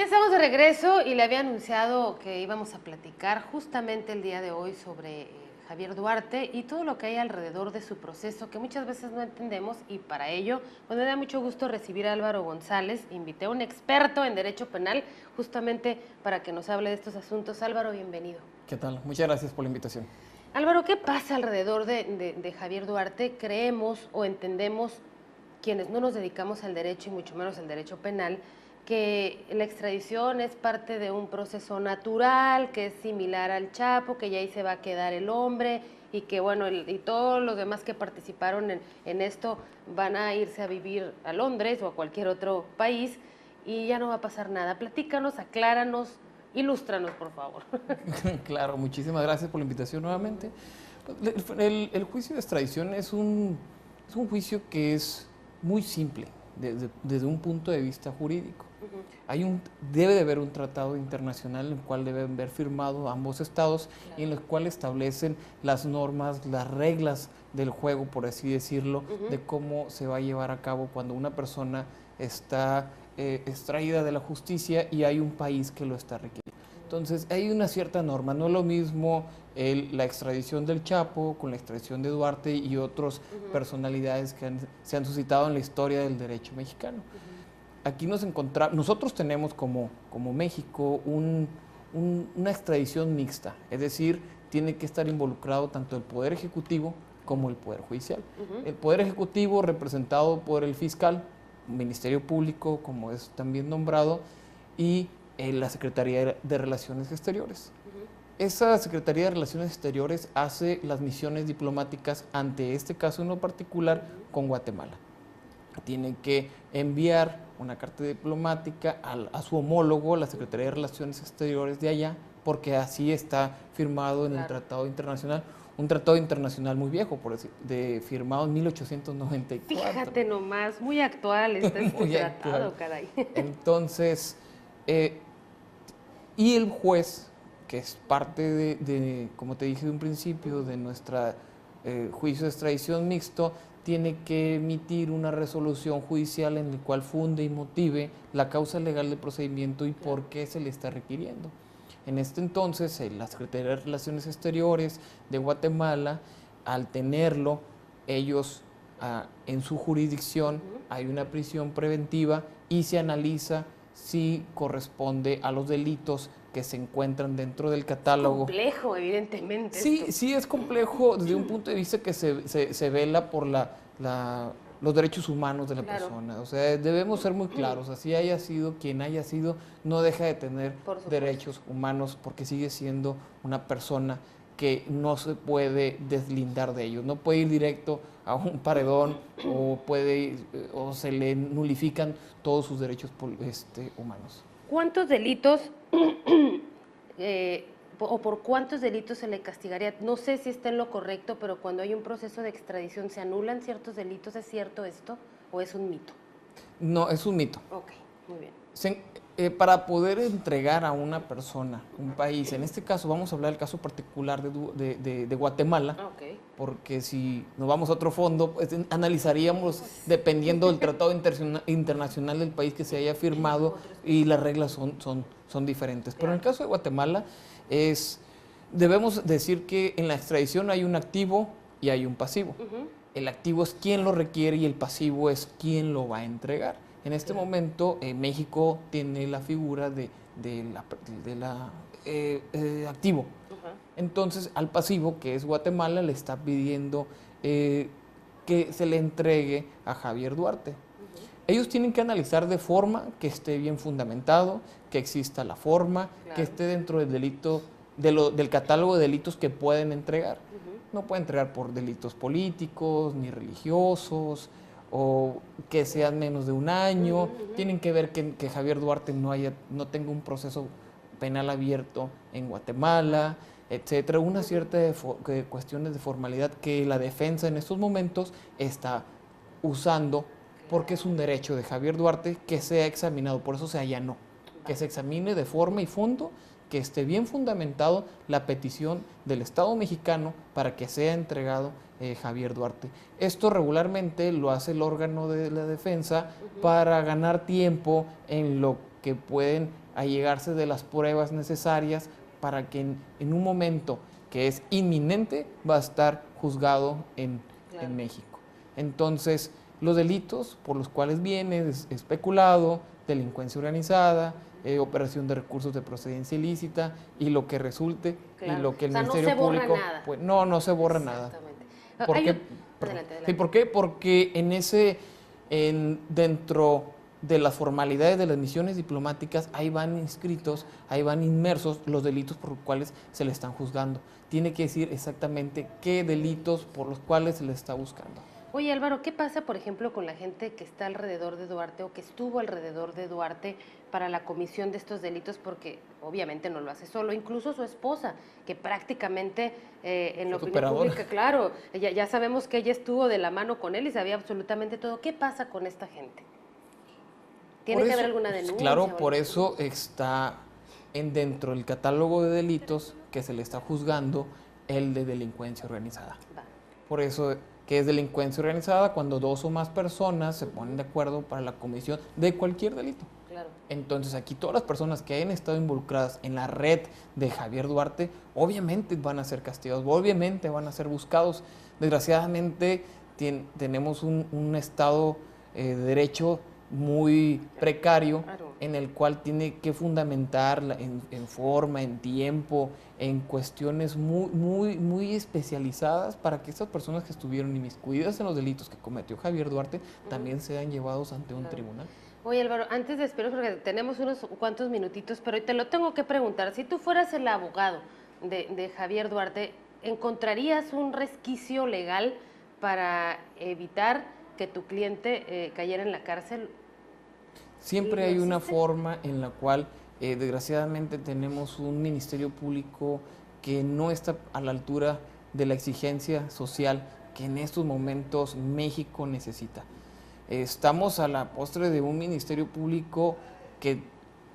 Ya estamos de regreso y le había anunciado que íbamos a platicar justamente el día de hoy sobre Javier Duarte y todo lo que hay alrededor de su proceso que muchas veces no entendemos, y para ello pues me da mucho gusto recibir a Álvaro González. Invité a un experto en derecho penal justamente para que nos hable de estos asuntos. Álvaro, bienvenido. ¿Qué tal? Muchas gracias por la invitación. Álvaro, ¿qué pasa alrededor de Javier Duarte? Creemos o entendemos, quienes no nos dedicamos al derecho y mucho menos al derecho penal, que la extradición es parte de un proceso natural, que es similar al Chapo, que ya ahí se va a quedar el hombre y que bueno, y todos los demás que participaron en esto van a irse a vivir a Londres o a cualquier otro país y ya no va a pasar nada. Platícanos, acláranos, ilústranos, por favor. Claro, muchísimas gracias por la invitación nuevamente. El juicio de extradición es un juicio que es muy simple desde un punto de vista jurídico. Debe de haber un tratado internacional en el cual deben haber firmado ambos estados, y en el cual establecen las normas, las reglas del juego, por así decirlo, de cómo se va a llevar a cabo cuando una persona está extraída de la justicia y hay un país que lo está requiriendo. Entonces hay una cierta norma, no es lo mismo la extradición del Chapo con la extradición de Duarte y otras personalidades que se han suscitado en la historia del derecho mexicano. Aquí nosotros tenemos como México una extradición mixta, es decir, tiene que estar involucrado tanto el Poder Ejecutivo como el Poder Judicial. El Poder Ejecutivo representado por el fiscal, Ministerio Público, como es también nombrado, y la Secretaría de Relaciones Exteriores. Esa Secretaría de Relaciones Exteriores hace las misiones diplomáticas, ante este caso en lo particular, con Guatemala. Tiene que enviar una carta diplomática a su homólogo, la Secretaría de Relaciones Exteriores de allá, porque así está firmado en el tratado internacional. Un tratado internacional muy viejo, firmado en 1894. Fíjate nomás, muy actual está este tratado, caray. Entonces, y el juez, que es parte como te dije de un principio, de nuestra juicio de extradición mixto, tiene que emitir una resolución judicial en la cual funde y motive la causa legal del procedimiento y por qué se le está requiriendo. En este entonces, la Secretaría de Relaciones Exteriores de Guatemala, al tenerlo, ellos en su jurisdicción hay una prisión preventiva y se analiza si corresponde a los delitos que se encuentran dentro del catálogo. Es complejo, evidentemente. Sí, es complejo desde un punto de vista que se vela por los derechos humanos de la persona. O sea, debemos ser muy claros. Así haya sido quien haya sido, no deja de tener derechos humanos, porque sigue siendo una persona que no se puede deslindar de ellos. No puede ir directo a un paredón o se le nulifican todos sus derechos humanos. ¿Cuántos delitos o por cuántos delitos se le castigaría? No sé si está en lo correcto, pero cuando hay un proceso de extradición, ¿se anulan ciertos delitos? ¿Es cierto esto o es un mito? No, es un mito. Ok, muy bien. Para poder entregar a una persona, un país, en este caso vamos a hablar del caso particular de Guatemala, porque si nos vamos a otro fondo, pues analizaríamos dependiendo del tratado internacional del país que se haya firmado, y las reglas son diferentes. Pero en el caso de Guatemala debemos decir que en la extradición hay un activo y hay un pasivo. El activo es quien lo requiere y el pasivo es quien lo va a entregar. En este momento, México tiene la figura de activo. Entonces, al pasivo, que es Guatemala, le está pidiendo que se le entregue a Javier Duarte. Ellos tienen que analizar de forma que esté bien fundamentado, que exista la forma, que esté dentro del delito, del catálogo de delitos que pueden entregar. No pueden entregar por delitos políticos ni religiosos, o que sean menos de un año. Tienen que ver que Javier Duarte no tenga un proceso penal abierto en Guatemala, etcétera. Una cierta cuestiones de formalidad que la defensa en estos momentos está usando, porque es un derecho de Javier Duarte que sea examinado. Por eso se allanó, que se examine de forma y fondo, que esté bien fundamentado la petición del Estado mexicano para que sea entregado Javier Duarte. Esto regularmente lo hace el órgano de la defensa para ganar tiempo en lo que pueden allegarse de las pruebas necesarias para que en un momento que es inminente va a estar juzgado en México. Entonces, los delitos por los cuales viene es especulado, delincuencia organizada, operación de recursos de procedencia ilícita y lo que resulte y lo que el Ministerio Público... Nada. Pues, no se borra nada. ¿Por qué? Adelante. Sí, ¿por qué? Porque dentro de las formalidades de las misiones diplomáticas, ahí van inscritos, ahí van inmersos los delitos por los cuales se le están juzgando. Tiene que decir exactamente qué delitos por los cuales se le está buscando. Oye, Álvaro, ¿qué pasa, por ejemplo, con la gente que está alrededor de Duarte o que estuvo alrededor de Duarte para la comisión de estos delitos? Porque obviamente no lo hace solo, incluso su esposa, que prácticamente en la opinión pública, claro, ya sabemos que ella estuvo de la mano con él y sabía absolutamente todo. ¿Qué pasa con esta gente? ¿Tiene que haber alguna denuncia? Claro, por eso está dentro del catálogo de delitos que se le está juzgando el de delincuencia organizada. Por eso que es delincuencia organizada cuando 2 o más personas se ponen de acuerdo para la comisión de cualquier delito. Claro. Entonces aquí todas las personas que hayan estado involucradas en la red de Javier Duarte, obviamente van a ser castigados, obviamente van a ser buscados. Desgraciadamente tenemos un Estado de Derecho muy precario, en el cual tiene que fundamentar en forma, en tiempo, en cuestiones muy especializadas para que estas personas que estuvieron inmiscuidas en los delitos que cometió Javier Duarte también sean llevados ante un tribunal. Oye, Álvaro, antes de despedirnos, porque tenemos unos cuantos minutitos, pero te lo tengo que preguntar. Si tú fueras el abogado de Javier Duarte, ¿encontrarías un resquicio legal para evitar que tu cliente cayera en la cárcel? Siempre hay una forma en la cual, desgraciadamente, tenemos un Ministerio Público que no está a la altura de la exigencia social que en estos momentos México necesita. Estamos a la postre de un Ministerio Público que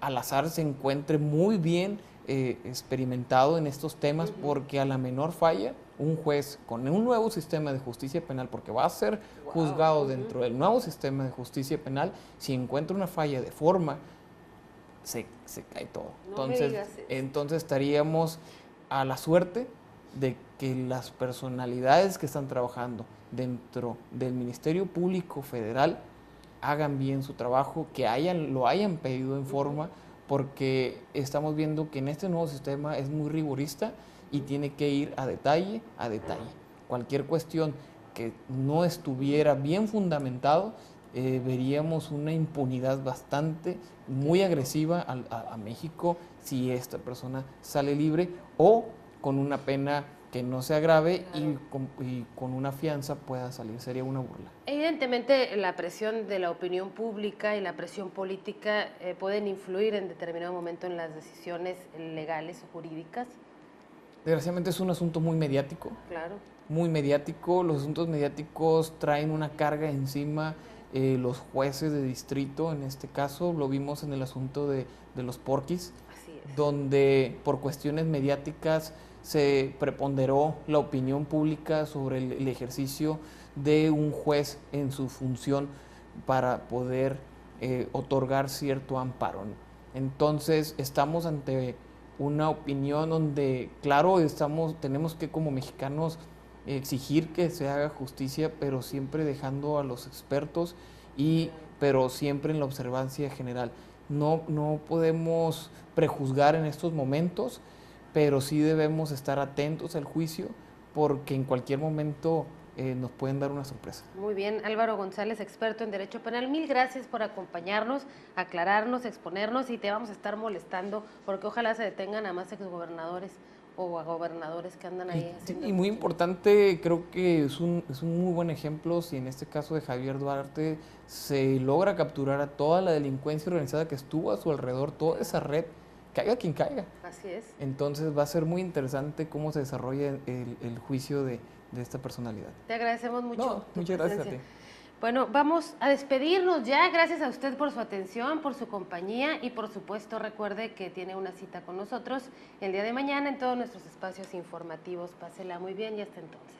al azar se encuentre muy bien experimentado en estos temas, porque a la menor falla, un juez con un nuevo sistema de justicia penal, porque va a ser juzgado dentro del nuevo sistema de justicia penal, si encuentra una falla de forma, se cae todo. Entonces estaríamos a la suerte de que las personalidades que están trabajando dentro del Ministerio Público Federal hagan bien su trabajo, que lo hayan pedido en forma, porque estamos viendo que en este nuevo sistema es muy rigorista y tiene que ir a detalle a detalle. Cualquier cuestión que no estuviera bien fundamentado, veríamos una impunidad muy agresiva a México si esta persona sale libre o con una pena que no se agrave y con una fianza pueda salir. Sería una burla. Evidentemente la presión de la opinión pública y la presión política pueden influir en determinado momento en las decisiones legales o jurídicas. Desgraciadamente es un asunto muy mediático. Claro. Muy mediático. Los asuntos mediáticos traen una carga encima. Los jueces de distrito, en este caso, lo vimos en el asunto de los porquis, donde por cuestiones mediáticas se preponderó la opinión pública sobre el ejercicio de un juez en su función para poder otorgar cierto amparo. Entonces estamos ante una opinión donde, claro, tenemos que como mexicanos exigir que se haga justicia, pero siempre dejando a los expertos pero siempre en la observancia general. No podemos prejuzgar en estos momentos, pero sí debemos estar atentos al juicio porque en cualquier momento nos pueden dar una sorpresa. Muy bien, Álvaro González, experto en Derecho Penal, mil gracias por acompañarnos, aclararnos, exponernos, y te vamos a estar molestando porque ojalá se detengan a más exgobernadores o a gobernadores que andan ahí haciendo... Y muy importante, creo que es un muy buen ejemplo si en este caso de Javier Duarte se logra capturar a toda la delincuencia organizada que estuvo a su alrededor, toda esa red, caiga quien caiga. Así es. Entonces va a ser muy interesante cómo se desarrolla el juicio de esta personalidad. Te agradecemos mucho. No, muchas gracias a ti. Bueno, vamos a despedirnos ya. Gracias a usted por su atención, por su compañía y por supuesto recuerde que tiene una cita con nosotros el día de mañana en todos nuestros espacios informativos. Pásela muy bien y hasta entonces.